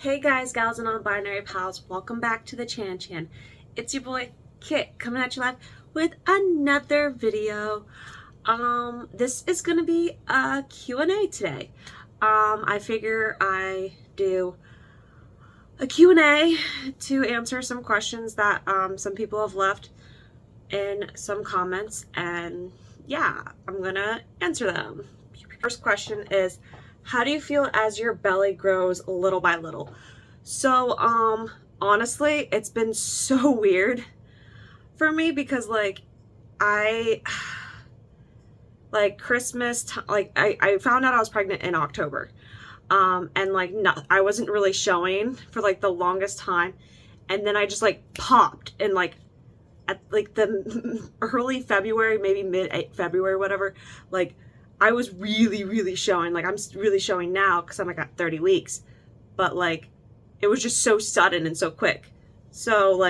Hey guys, gals, and non-binary pals, welcome back to the Chan Chan. It's your boy Kit coming at you live with another video. This is gonna be a Q&A today. I figure I do a Q&A to answer some questions that some people have left in some comments, and yeah, I'm gonna answer them. First question is, how do you feel as your belly grows little by little? So, honestly, it's been so weird for me because, Christmas, I found out I was pregnant in October. And, I wasn't really showing for, the longest time. And then I just, popped and, at, the early February, maybe mid-February, whatever, I was really showing. I'm really showing now because I'm at 30 weeks. But it was just so sudden and so quick. So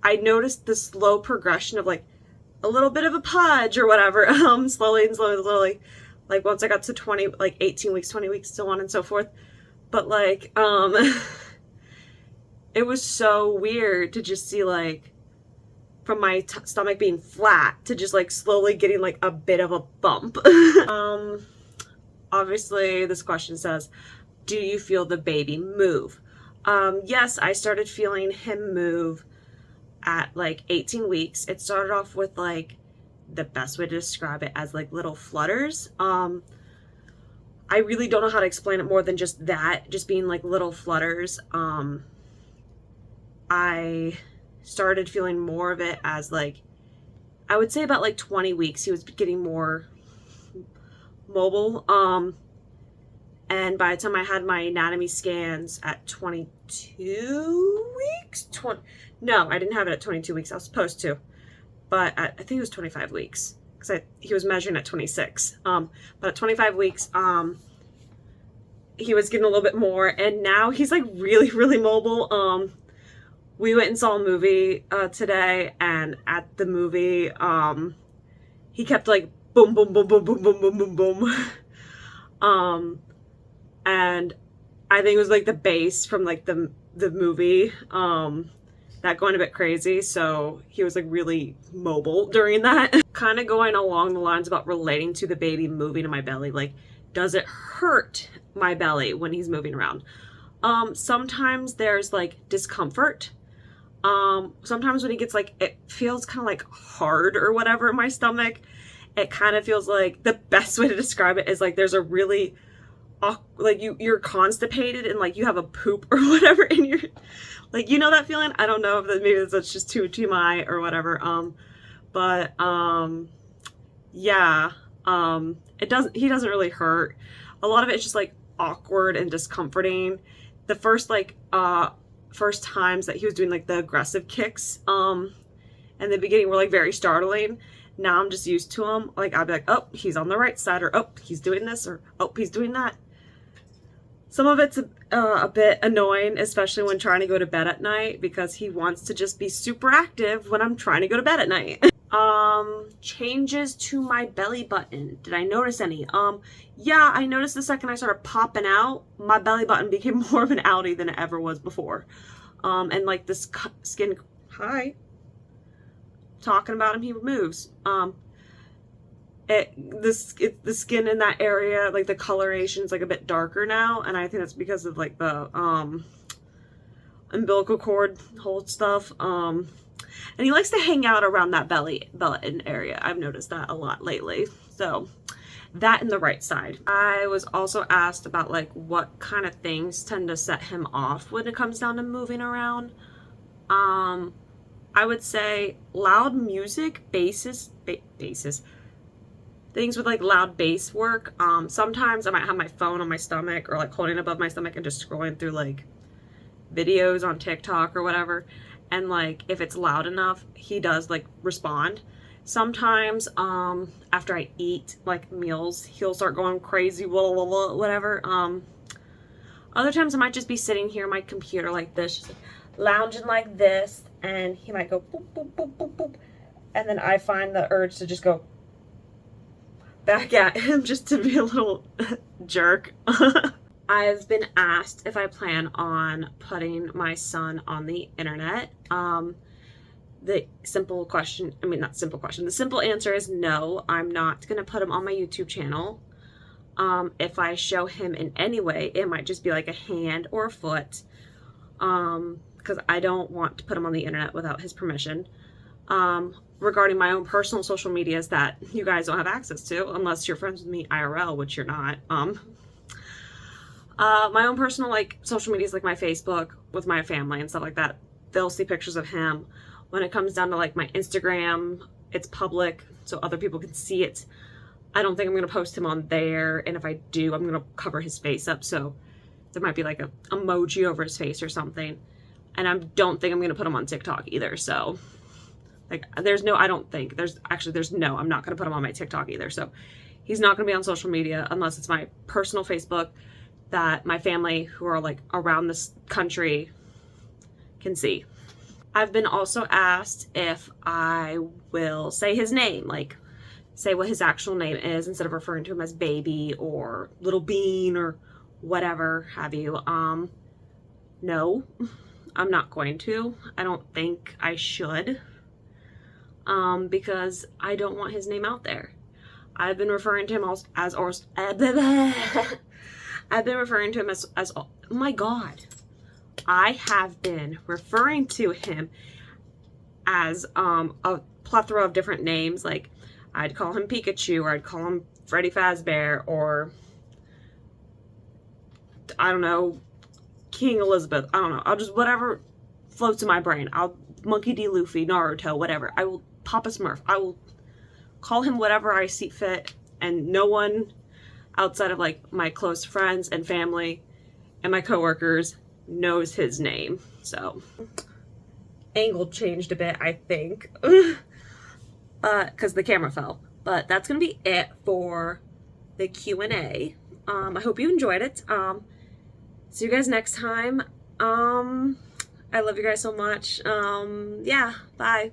I noticed the slow progression of a little bit of a pudge or whatever, slowly and slowly. Once I got to 20, 18 weeks, 20 weeks, so on and so forth. But it was so weird to just see from my stomach being flat to just slowly getting a bit of a bump. Obviously this question says, do you feel the baby move? Yes, I started feeling him move at 18 weeks. It started off with the best way to describe it as little flutters. I really don't know how to explain it more than just that, just being little flutters. I started feeling more of it as I would say about 20 weeks he was getting more mobile. And by the time I had my anatomy scans at 22 weeks, no, I didn't have it at 22 weeks. I was supposed to, but I think it was 25 weeks because he was measuring at 26. But at 25 weeks, he was getting a little bit more, and now he's really mobile. We went and saw a movie today, and at the movie, he kept boom, boom, boom, boom, boom, boom, boom, boom, boom. And I think it was the bass from the movie that going a bit crazy, so he was really mobile during that. Kind of going along the lines about relating to the baby moving in my belly, does it hurt my belly when he's moving around? Sometimes there's discomfort. Sometimes when he gets it feels kind of hard or whatever in my stomach. It kind of feels the best way to describe it is there's a really you're constipated and you have a poop or whatever in your you know that feeling. I don't know if maybe that's just too TMI or whatever. Yeah, he doesn't really hurt. A lot of it's just awkward and discomforting. The first times that he was doing the aggressive kicks in the beginning were very startling. Now I'm just used to him. I'll be oh, he's on the right side, or oh, he's doing this, or oh, he's doing that. Some of it's a bit annoying, especially when trying to go to bed at night, because he wants to just be super active when I'm trying to go to bed at night. Changes to my belly button. Did I notice any? Yeah, I noticed the second I started popping out, my belly button became more of an outie than it ever was before. And this skin, hi, talking about him, he moves. The skin in that area, the coloration's a bit darker now, and I think that's because of the umbilical cord whole stuff. And he likes to hang out around that belly button area. I've noticed that a lot lately. So that in the right side. I was also asked about what kind of things tend to set him off when it comes down to moving around. I would say loud music, basses, things with loud bass work. Sometimes I might have my phone on my stomach or holding above my stomach and just scrolling through videos on TikTok or whatever. And if it's loud enough, he does respond. Sometimes after I eat meals, he'll start going crazy, whatever. Other times I might just be sitting here on my computer like this, just lounging like this, and he might go boop, boop, boop, boop, boop. And then I find the urge to just go back at him just to be a little jerk. I've been asked if I plan on putting my son on the internet. The simple question, I mean, not simple question, the simple answer is no, I'm not going to put him on my YouTube channel. If I show him in any way, it might just be like a hand or a foot, because I don't want to put him on the internet without his permission. Regarding my own personal social medias that you guys don't have access to, unless you're friends with me IRL, which you're not. My own personal, like, social medias, like my Facebook with my family and stuff like that, they'll see pictures of him. When it comes down to, like, my Instagram, it's public, so other people can see it. I don't think I'm going to post him on there, and if I do, I'm going to cover his face up, so there might be, like, a emoji over his face or something. And I don't think I'm going to put him on TikTok either, so, like, I'm not going to put him on my TikTok either, so he's not going to be on social media unless it's my personal Facebook that my family who are, like, around this country can see. I've been also asked if I will say his name, like, say what his actual name is instead of referring to him as baby or little bean or whatever have you. No, I'm not going to. I don't think I should, because I don't want his name out there. I've been referring to him as I've been referring to him as oh my God. I have been referring to him as a plethora of different names. Like, I'd call him Pikachu, or I'd call him Freddy Fazbear, or I don't know, King Elizabeth. I don't know. I'll just, whatever floats in my brain. Monkey D. Luffy, Naruto, whatever. I will Papa Smurf. I will call him whatever I see fit, and no one outside of, like, my close friends and family and my coworkers knows his name. So, angle changed a bit, I think, because the camera fell. But that's gonna be it for the Q&A. I hope you enjoyed it. See you guys next time. I love you guys so much. Yeah, bye.